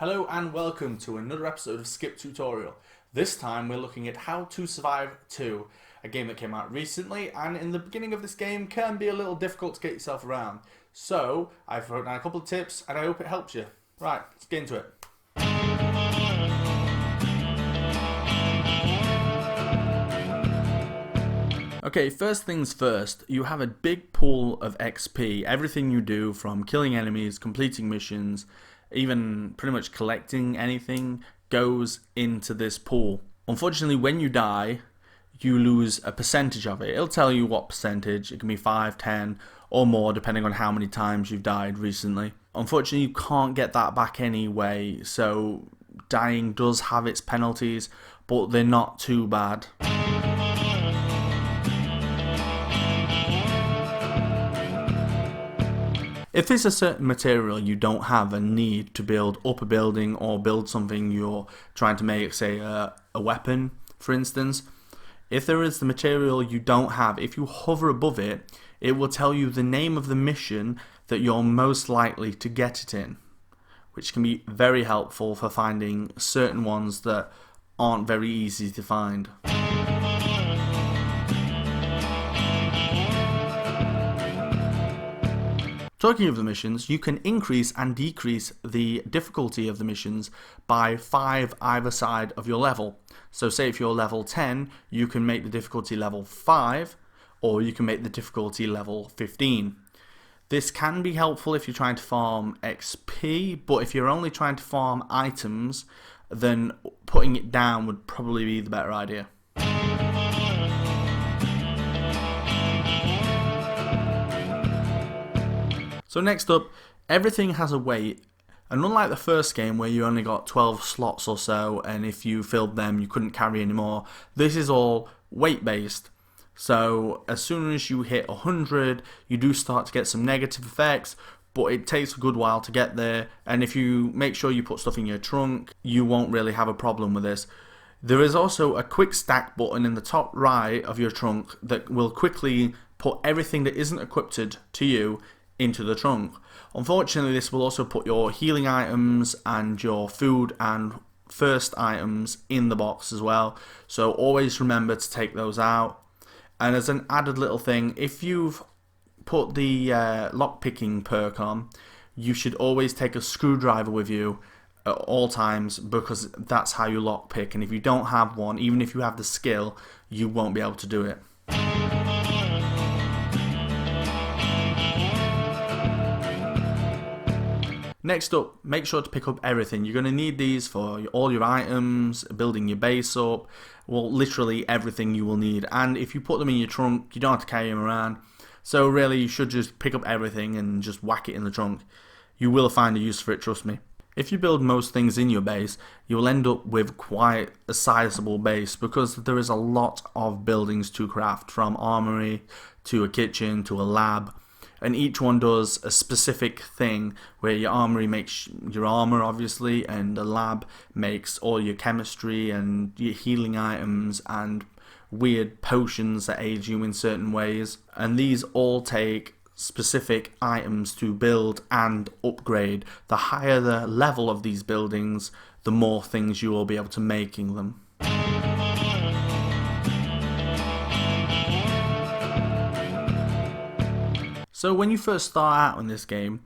Hello and welcome to another episode of Skip Tutorial. This time we're looking at How to Survive 2, a game that came out recently, and in the beginning of this game can be a little difficult to get yourself around. So I've wrote down a couple of tips and I hope it helps you. Right, let's get into it. Okay, first things first, you have a big pool of XP. Everything you do, from killing enemies, completing missions, even pretty much collecting anything, goes into this pool. Unfortunately, when you die, you lose a percentage of it. It'll tell you what percentage. It can be 5, 10 or more depending on how many times you've died recently. Unfortunately, you can't get that back anyway, so dying does have its penalties, but they're not too bad. If there's a certain material you don't have and need to build up a building or build something you're trying to make, say a weapon for instance, if there is the material you don't have, if you hover above it, it will tell you the name of the mission that you're most likely to get it in, which can be very helpful for finding certain ones that aren't very easy to find. Talking of the missions, you can increase and decrease the difficulty of the missions by 5 either side of your level. So say if you're level 10, you can make the difficulty level 5, or you can make the difficulty level 15. This can be helpful if you're trying to farm XP, but if you're only trying to farm items, then putting it down would probably be the better idea. So next up, everything has a weight, and unlike the first game where you only got 12 slots or so, and if you filled them you couldn't carry anymore, this is all weight based. So as soon as you hit 100, you do start to get some negative effects, but it takes a good while to get there, and if you make sure you put stuff in your trunk, you won't really have a problem with this. There is also a quick stack button in the top right of your trunk that will quickly put everything that isn't equipped to you into the trunk. Unfortunately, this will also put your healing items and your food and first items in the box as well, so always remember to take those out. And as an added little thing, if you've put the lockpicking perk on, you should always take a screwdriver with you at all times, because that's how you lockpick, and if you don't have one, even if you have the skill, you won't be able to do it. Next up, make sure to pick up everything. You're going to need these for all your items, building your base up, well, literally everything you will need. And if you put them in your trunk, you don't have to carry them around. So really, you should just pick up everything and just whack it in the trunk. You will find a use for it, trust me. If you build most things in your base, you'll end up with quite a sizable base, because there is a lot of buildings to craft, from armory to a kitchen to a lab. And each one does a specific thing, where your armory makes your armor, obviously, and the lab makes all your chemistry and your healing items and weird potions that aid you in certain ways. And these all take specific items to build and upgrade. The higher the level of these buildings, the more things you will be able to make in them. So when you first start out in this game,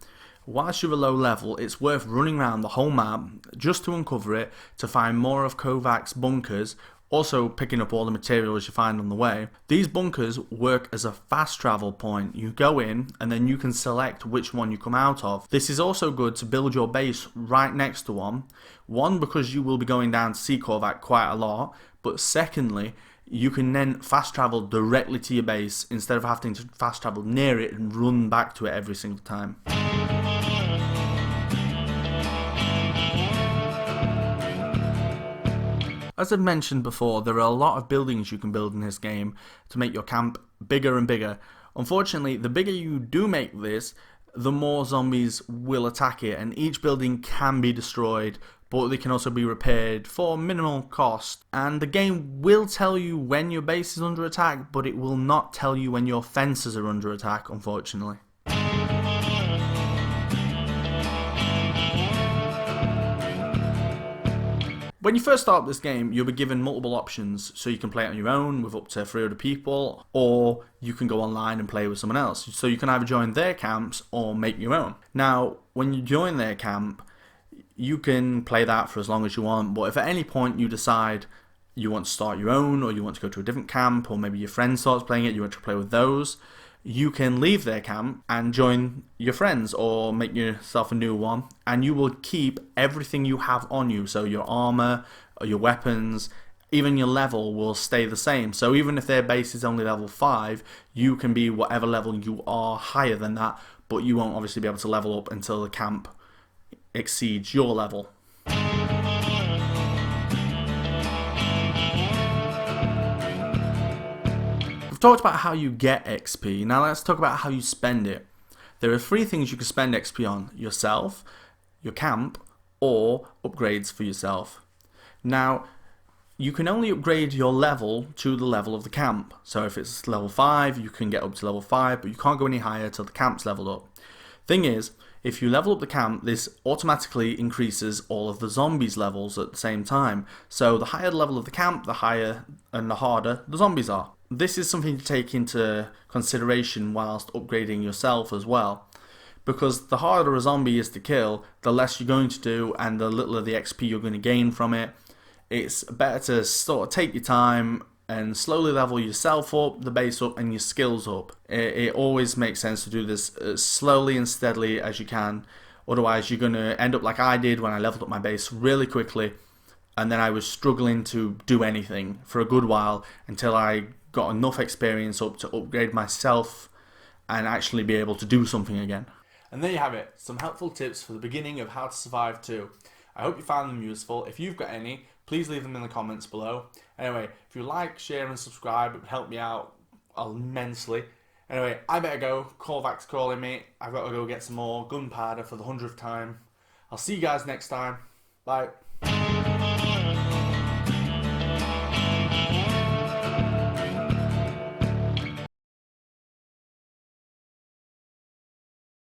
whilst you're a low level, it's worth running around the whole map just to uncover it, to find more of Kovac's bunkers, also picking up all the materials you find on the way. These bunkers work as a fast travel point. You go in and then you can select which one you come out of. This is also good to build your base right next to one. One, because you will be going down to see Kovac quite a lot, but secondly, you can then fast travel directly to your base instead of having to fast travel near it and run back to it every single time. As I've mentioned before, there are a lot of buildings you can build in this game to make your camp bigger and bigger. Unfortunately, the bigger you do make this, the more zombies will attack it, and each building can be destroyed, but they can also be repaired for minimal cost. And the game will tell you when your base is under attack, but it will not tell you when your fences are under attack, unfortunately. When you first start this game, you'll be given multiple options, so you can play it on your own with up to 300 people, or you can go online and play with someone else. So you can either join their camps or make your own. Now, when you join their camp, you can play that for as long as you want, but if at any point you decide you want to start your own, or you want to go to a different camp, or maybe your friend starts playing it, you want to play with those, you can leave their camp and join your friends or make yourself a new one, and you will keep everything you have on you. So your armor, or your weapons, even your level will stay the same. So even if their base is only level 5, you can be whatever level you are higher than that, but you won't obviously be able to level up until the camp exceeds your level. We've talked about how you get XP, now let's talk about how you spend it. There are 3 things you can spend XP on: yourself, your camp, or upgrades for yourself. Now, you can only upgrade your level to the level of the camp. So if it's level 5, you can get up to level 5, but you can't go any higher till the camp's leveled up. Thing is, if you level up the camp, this automatically increases all of the zombies' levels at the same time. So the higher the level of the camp, the higher and the harder the zombies are. This is something to take into consideration whilst upgrading yourself as well. Because the harder a zombie is to kill, the less you're going to do and the littler the XP you're going to gain from it. It's better to sort of take your time and slowly level yourself up, the base up, and your skills up. It always makes sense to do this as slowly and steadily as you can. Otherwise you're going to end up like I did when I leveled up my base really quickly, and then I was struggling to do anything for a good while until I got enough experience up to upgrade myself and actually be able to do something again. And there you have it, some helpful tips for the beginning of How to Survive 2. I hope you found them useful. If you've got any, please leave them in the comments below. Anyway, if you like, share and subscribe, it would help me out immensely. Anyway, I better go. Kovac's calling me. I've got to go get some more gunpowder for the 100th time. I'll see you guys next time. Bye.